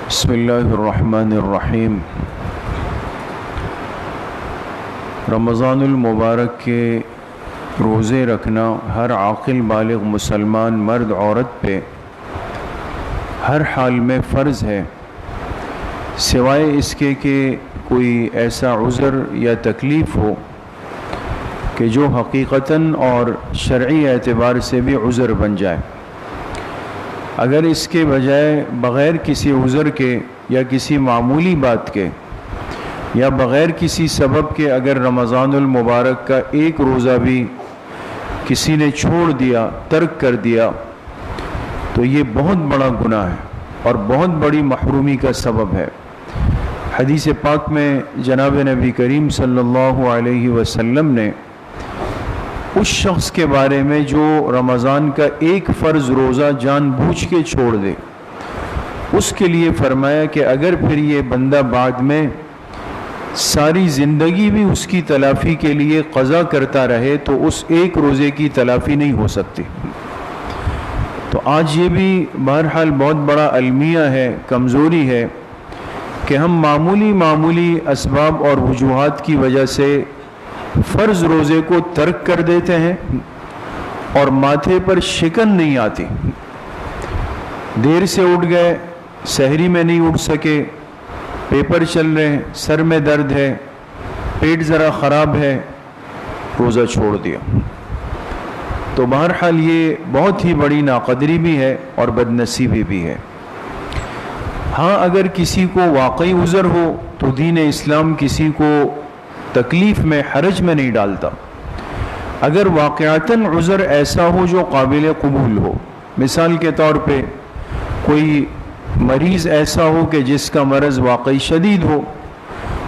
بسم اللہ الرحمن الرحیم۔ رمضان المبارک کے روزے رکھنا ہر عاقل بالغ مسلمان مرد عورت پہ ہر حال میں فرض ہے، سوائے اس کے کہ کوئی ایسا عذر یا تکلیف ہو کہ جو حقیقتاً اور شرعی اعتبار سے بھی عذر بن جائے۔ اگر اس کے بجائے بغیر کسی عذر کے یا کسی معمولی بات کے یا بغیر کسی سبب کے اگر رمضان المبارک کا ایک روزہ بھی کسی نے چھوڑ دیا، ترک کر دیا، تو یہ بہت بڑا گناہ ہے اور بہت بڑی محرومی کا سبب ہے۔ حدیث پاک میں جناب نبی کریم صلی اللہ علیہ وسلم نے اس شخص کے بارے میں جو رمضان کا ایک فرض روزہ جان بوجھ کے چھوڑ دے، اس کے لیے فرمایا کہ اگر پھر یہ بندہ بعد میں ساری زندگی بھی اس کی تلافی کے لیے قضا کرتا رہے تو اس ایک روزے کی تلافی نہیں ہو سکتی۔ تو آج یہ بھی بہرحال بہت بڑا المیہ ہے، کمزوری ہے کہ ہم معمولی اسباب اور وجوہات کی وجہ سے فرض روزے کو ترک کر دیتے ہیں اور ماتھے پر شکن نہیں آتی۔ دیر سے اٹھ گئے، سحری میں نہیں اٹھ سکے، پیپر چل رہے ہیں، سر میں درد ہے، پیٹ ذرا خراب ہے، روزہ چھوڑ دیا۔ تو بہرحال یہ بہت ہی بڑی ناقدری بھی ہے اور بدنصیبی بھی ہے۔ ہاں، اگر کسی کو واقعی عذر ہو تو دین اسلام کسی کو تکلیف میں، حرج میں نہیں ڈالتا۔ اگر واقعتاً عذر ایسا ہو جو قابل قبول ہو، مثال کے طور پہ کوئی مریض ایسا ہو کہ جس کا مرض واقعی شدید ہو،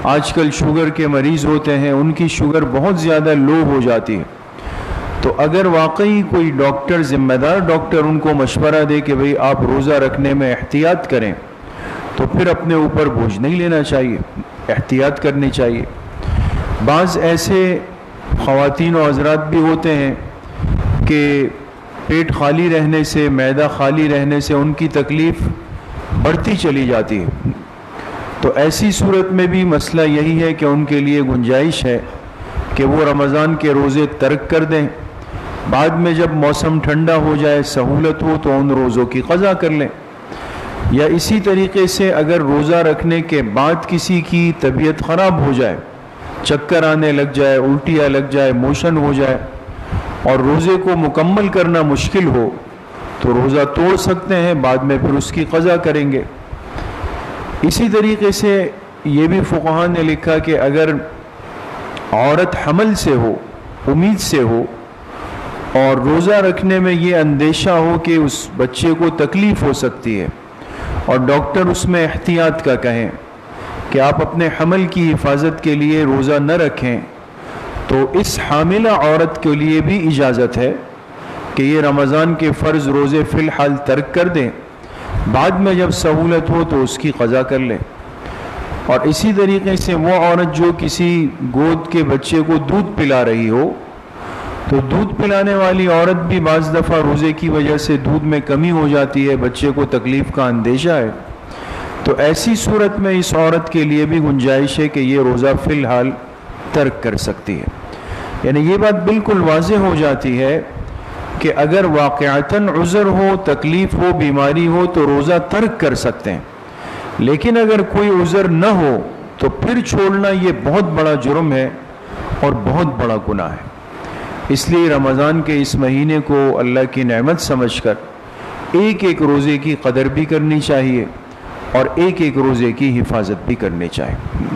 آج کل شوگر کے مریض ہوتے ہیں، ان کی شوگر بہت زیادہ لو ہو جاتی ہے، تو اگر واقعی کوئی ڈاکٹر، ذمہ دار ڈاکٹر ان کو مشورہ دے کہ بھئی آپ روزہ رکھنے میں احتیاط کریں، تو پھر اپنے اوپر بوجھ نہیں لینا چاہیے، احتیاط کرنی چاہیے۔ بعض ایسے خواتین و حضرات بھی ہوتے ہیں کہ پیٹ خالی رہنے سے، معدہ خالی رہنے سے ان کی تکلیف بڑھتی چلی جاتی ہے، تو ایسی صورت میں بھی مسئلہ یہی ہے کہ ان کے لیے گنجائش ہے کہ وہ رمضان کے روزے ترک کر دیں، بعد میں جب موسم ٹھنڈا ہو جائے، سہولت ہو تو ان روزوں کی قضا کر لیں۔ یا اسی طریقے سے اگر روزہ رکھنے کے بعد کسی کی طبیعت خراب ہو جائے، چکر آنے لگ جائے، الٹیاں لگ جائے، موشن ہو جائے اور روزے کو مکمل کرنا مشکل ہو تو روزہ توڑ سکتے ہیں، بعد میں پھر اس کی قضا کریں گے۔ اسی طریقے سے یہ بھی فقہاء نے لکھا کہ اگر عورت حمل سے ہو، امید سے ہو اور روزہ رکھنے میں یہ اندیشہ ہو کہ اس بچے کو تکلیف ہو سکتی ہے اور ڈاکٹر اس میں احتیاط کا کہیں کہ آپ اپنے حمل کی حفاظت کے لیے روزہ نہ رکھیں، تو اس حاملہ عورت کے لیے بھی اجازت ہے کہ یہ رمضان کے فرض روزے فی الحال ترک کر دیں، بعد میں جب سہولت ہو تو اس کی قضا کر لیں۔ اور اسی طریقے سے وہ عورت جو کسی گود کے بچے کو دودھ پلا رہی ہو، تو دودھ پلانے والی عورت بھی بعض دفعہ روزے کی وجہ سے دودھ میں کمی ہو جاتی ہے، بچے کو تکلیف کا اندیشہ ہے، تو ایسی صورت میں اس عورت کے لیے بھی گنجائش ہے کہ یہ روزہ فی الحال ترک کر سکتی ہے۔ یعنی یہ بات بالکل واضح ہو جاتی ہے کہ اگر واقعتاً عذر ہو، تکلیف ہو، بیماری ہو تو روزہ ترک کر سکتے ہیں، لیکن اگر کوئی عذر نہ ہو تو پھر چھوڑنا یہ بہت بڑا جرم ہے اور بہت بڑا گناہ ہے۔ اس لیے رمضان کے اس مہینے کو اللہ کی نعمت سمجھ کر ایک ایک روزے کی قدر بھی کرنی چاہیے اور ایک ایک روزے کی حفاظت بھی کرنی چاہیے۔